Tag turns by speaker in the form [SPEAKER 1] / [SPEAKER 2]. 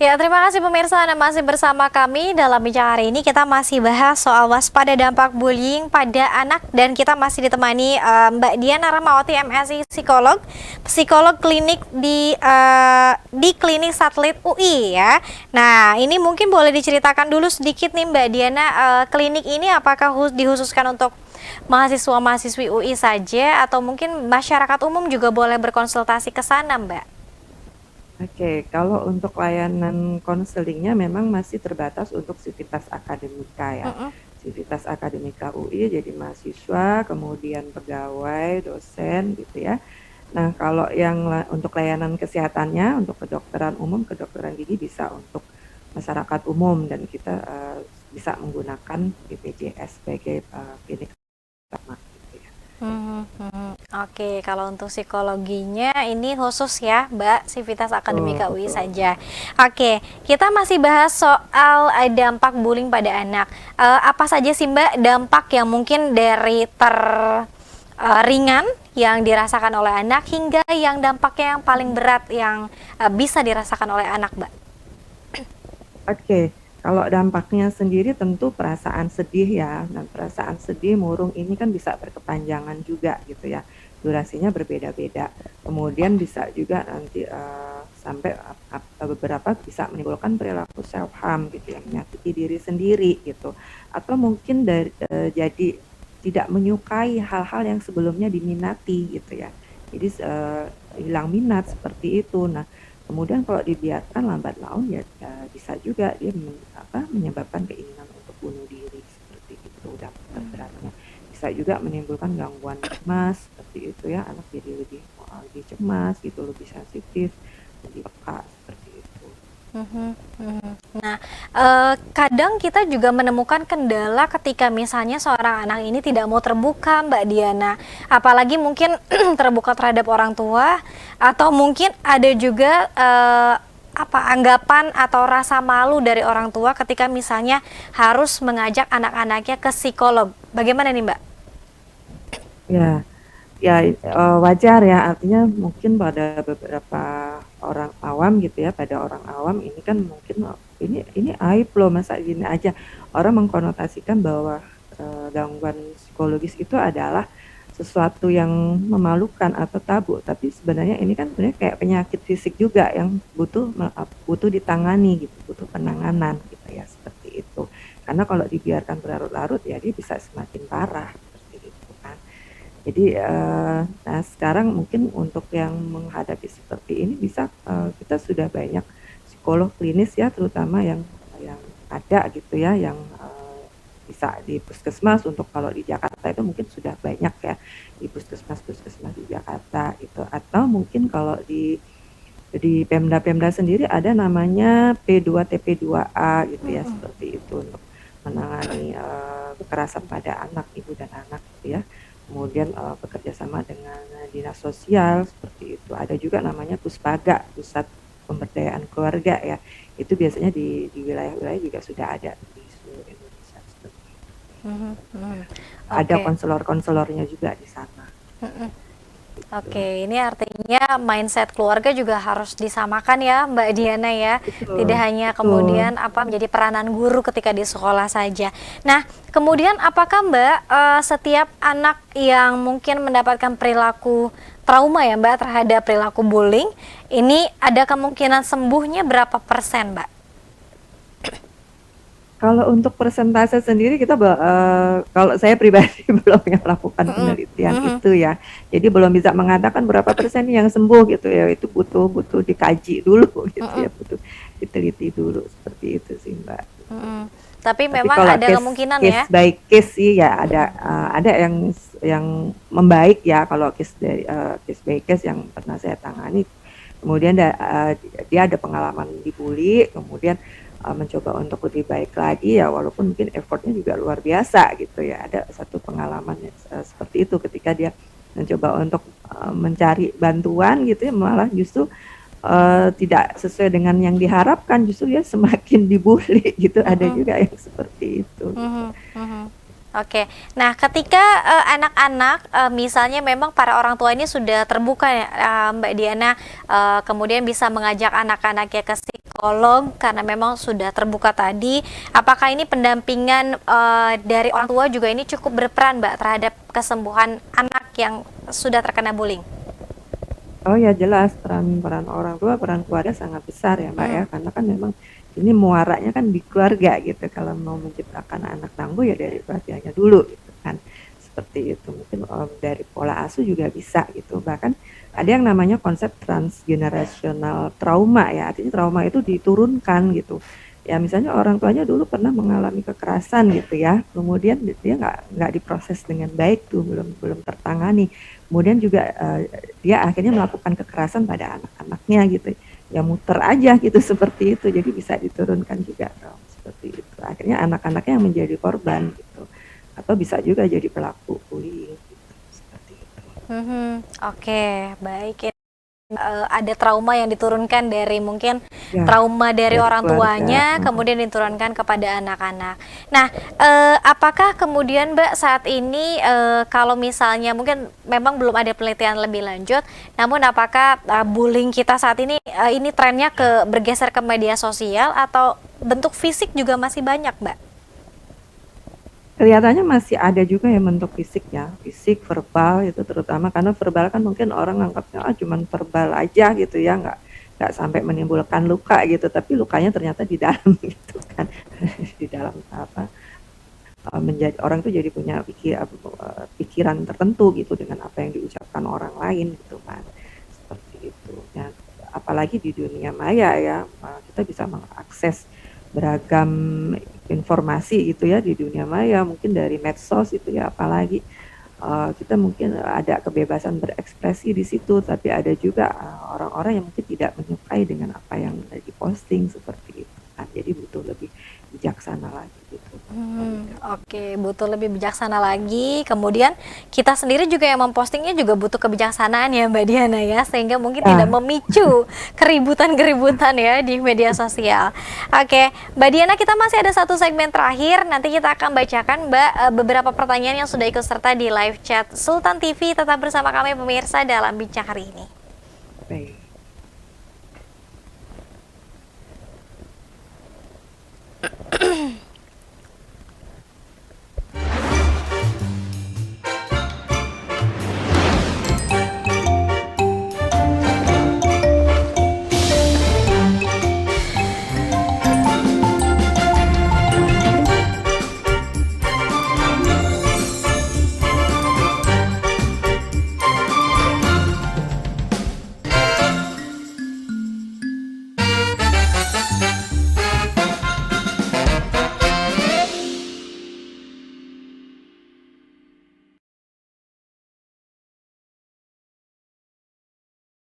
[SPEAKER 1] Ya, terima kasih pemirsa Anda masih bersama kami dalam bincang hari ini. Kita masih bahas soal waspada dampak bullying pada anak dan kita masih ditemani Mbak Diana Rahmawati MSI psikolog klinik di klinik satelit UI ya. Nah, ini mungkin boleh diceritakan dulu sedikit nih Mbak Diana, klinik ini apakah dihususkan untuk mahasiswa-mahasiswi UI saja atau mungkin masyarakat umum juga boleh berkonsultasi ke sana, Mbak?
[SPEAKER 2] Oke, kalau untuk layanan konselingnya memang masih terbatas untuk sivitas akademika ya.
[SPEAKER 1] Mm-mm.
[SPEAKER 2] Sivitas akademika UI jadi mahasiswa, kemudian pegawai, dosen gitu ya. Nah, kalau yang untuk layanan kesehatannya, untuk kedokteran umum, kedokteran gigi bisa untuk masyarakat umum dan kita bisa menggunakan BPJS sebagai klinik utama gitu ya.
[SPEAKER 1] Oke, kalau untuk psikologinya ini khusus ya, Mbak, Sivitas
[SPEAKER 2] Betul,
[SPEAKER 1] Akademika UI
[SPEAKER 2] betul.
[SPEAKER 1] saja. Oke, kita masih bahas soal dampak bullying pada anak. Apa saja sih Mbak dampak yang mungkin dari ringan yang dirasakan oleh anak hingga yang dampaknya yang paling berat yang bisa dirasakan oleh anak, Mbak?
[SPEAKER 2] Oke, kalau dampaknya sendiri tentu perasaan sedih ya, dan perasaan sedih, murung ini kan bisa berkepanjangan juga gitu ya. Durasinya berbeda-beda. Kemudian bisa juga nanti sampai beberapa bisa menimbulkan perilaku self harm gitu ya, menyakiti diri sendiri gitu. Atau mungkin jadi tidak menyukai hal-hal yang sebelumnya diminati gitu ya. Jadi hilang minat seperti itu. Nah, kemudian kalau dibiarkan lambat laun ya, bisa juga dia menyebabkan keinginan untuk bunuh diri seperti itu dampak terberatnya. Bisa juga menimbulkan gangguan cemas seperti itu ya, anak jadi lebih cemas gitu, lebih sensitif, lebih peka seperti itu.
[SPEAKER 1] Mhm, mhm. Nah, kadang kita juga menemukan kendala ketika misalnya seorang anak ini tidak mau terbuka, Mbak Diana. Apalagi mungkin terbuka terhadap orang tua, atau mungkin ada juga anggapan atau rasa malu dari orang tua ketika misalnya harus mengajak anak-anaknya ke psikolog. Bagaimana nih, Mbak?
[SPEAKER 2] Ya, ya, wajar ya, artinya mungkin pada beberapa orang awam gitu ya, pada orang awam ini kan mungkin ini aib loh, masa gini aja. Orang mengkonotasikan bahwa gangguan psikologis itu adalah sesuatu yang memalukan atau tabu, tapi sebenarnya ini kan sebenarnya kayak penyakit fisik juga yang butuh ditangani gitu, butuh penanganan gitu ya, seperti itu. Karena kalau dibiarkan berlarut-larut ya dia bisa semakin parah seperti itu kan. Jadi nah sekarang mungkin untuk yang menghadapi seperti ini bisa kita sudah banyak psikolog klinis ya, terutama yang ada gitu ya, yang bisa di puskesmas. Untuk kalau di Jakarta itu mungkin sudah banyak ya di puskesmas di Jakarta itu, atau mungkin kalau di Pemda-Pemda sendiri ada namanya P2TP2A gitu ya, seperti itu untuk menangani kekerasan pada anak, ibu dan anak gitu ya. Kemudian bekerja sama dengan dinas sosial seperti itu. Ada juga namanya Puspaga, Pusat Pemberdayaan Keluarga ya. Itu biasanya di wilayah-wilayah juga sudah ada di seluruh Indonesia seperti itu.
[SPEAKER 1] Mhm, mhm.
[SPEAKER 2] Ada
[SPEAKER 1] Oke.
[SPEAKER 2] konselor-konselornya juga di sana. Gitu.
[SPEAKER 1] Oke, ini artinya mindset keluarga juga harus disamakan ya, Mbak Diana ya. Tidak
[SPEAKER 2] Betul,
[SPEAKER 1] hanya
[SPEAKER 2] betul.
[SPEAKER 1] kemudian menjadi peranan guru ketika di sekolah saja. Nah, kemudian apakah Mbak setiap anak yang mungkin mendapatkan perilaku trauma ya Mbak terhadap perilaku bullying, ini ada kemungkinan sembuhnya berapa persen, Mbak?
[SPEAKER 2] Kalau untuk persentase sendiri kita kalau saya pribadi belum melakukan
[SPEAKER 1] Mhm,
[SPEAKER 2] penelitian
[SPEAKER 1] mhm.
[SPEAKER 2] itu ya. Jadi belum bisa mengatakan berapa persen yang sembuh gitu ya. Itu butuh dikaji dulu gitu ya, butuh diteliti dulu seperti itu sih, Mbak.
[SPEAKER 1] Mhm. Tapi
[SPEAKER 2] Tapi
[SPEAKER 1] memang
[SPEAKER 2] kalau
[SPEAKER 1] ada
[SPEAKER 2] case
[SPEAKER 1] kemungkinan ya.
[SPEAKER 2] case by case sih ya ada yang membaik ya, kalau case by case yang pernah saya tangani. Kemudian dia ada pengalaman dibully, kemudian mencoba untuk lebih baik lagi ya, walaupun mungkin effortnya juga luar biasa gitu ya. Ada satu pengalaman seperti itu ketika dia mencoba untuk mencari bantuan gitu ya, malah justru tidak sesuai dengan yang diharapkan, justru ya semakin dibully gitu, ada
[SPEAKER 1] Mhm.
[SPEAKER 2] juga yang seperti itu gitu.
[SPEAKER 1] Mhm, mhm. Oke. Nah, ketika anak-anak misalnya memang para orang tua ini sudah terbuka ya, Mbak Diana, kemudian bisa mengajak anak-anaknya ke psikolog psikolog karena memang sudah terbuka tadi. Apakah ini pendampingan dari orang tua juga ini cukup berperan, Mbak, terhadap kesembuhan anak yang sudah terkena bullying?
[SPEAKER 2] Oh ya jelas peran orang tua, peran keluarga sangat besar ya Mbak ya,
[SPEAKER 1] Hmm.
[SPEAKER 2] karena kan memang ini muaranya kan di keluarga gitu. Kalau mau menciptakan anak tangguh ya dari keluarganya dulu gitu kan. Seperti itu. Mungkin dari pola asuh juga bisa gitu. Bahkan ada yang namanya konsep transgenerational trauma ya. Artinya trauma itu diturunkan gitu. Ya misalnya orang tuanya dulu pernah mengalami kekerasan gitu ya. Kemudian dia nggak diproses dengan baik tuh, belum belum tertangani. Kemudian juga dia akhirnya melakukan kekerasan pada anak-anaknya gitu ya, muter aja gitu seperti itu, jadi bisa diturunkan juga dong seperti itu, akhirnya anak-anaknya yang menjadi korban gitu, atau bisa juga jadi pelaku bullying gitu, seperti itu
[SPEAKER 1] Oke, baik. Ada trauma yang diturunkan dari mungkin
[SPEAKER 2] ya,
[SPEAKER 1] trauma dari
[SPEAKER 2] dari
[SPEAKER 1] orang
[SPEAKER 2] keluarga.
[SPEAKER 1] tuanya, kemudian diturunkan kepada anak-anak. Nah, apakah kemudian Mbak saat ini kalau misalnya mungkin memang belum ada penelitian lebih lanjut, namun apakah bullying kita saat ini trennya bergeser ke media sosial atau bentuk fisik juga masih banyak, Mbak?
[SPEAKER 2] Kelihatannya masih ada juga yang bentuk fisik ya, fisik, verbal itu terutama karena verbal kan mungkin orang anggapnya cuman verbal aja gitu ya, nggak sampai menimbulkan luka gitu, tapi lukanya ternyata di dalam gitu kan, di dalam apa menjadi orang itu jadi punya pikiran tertentu gitu dengan apa yang diucapkan orang lain gitu kan, seperti itu ya. Apalagi di dunia maya ya, kita bisa mengakses beragam informasi gitu ya di dunia maya, mungkin dari medsos itu ya, apalagi kita mungkin ada kebebasan berekspresi di situ, tapi ada juga orang-orang yang mungkin tidak menyukai dengan apa yang diposting seperti itu kan, jadi butuh lebih bijaksana lagi gitu.
[SPEAKER 1] Oke, butuh lebih bijaksana lagi. Kemudian kita sendiri juga yang mempostingnya juga butuh kebijaksanaan ya Mbak Diana ya, sehingga mungkin tidak
[SPEAKER 2] Ya,
[SPEAKER 1] memicu keributan-keributan ya di media sosial. Oke, Mbak Diana, kita masih ada satu segmen terakhir. Nanti kita akan bacakan Mbak beberapa pertanyaan yang sudah ikut serta di live chat Sultan TV. Tetap bersama kami pemirsa dalam bincang hari ini.
[SPEAKER 2] baik.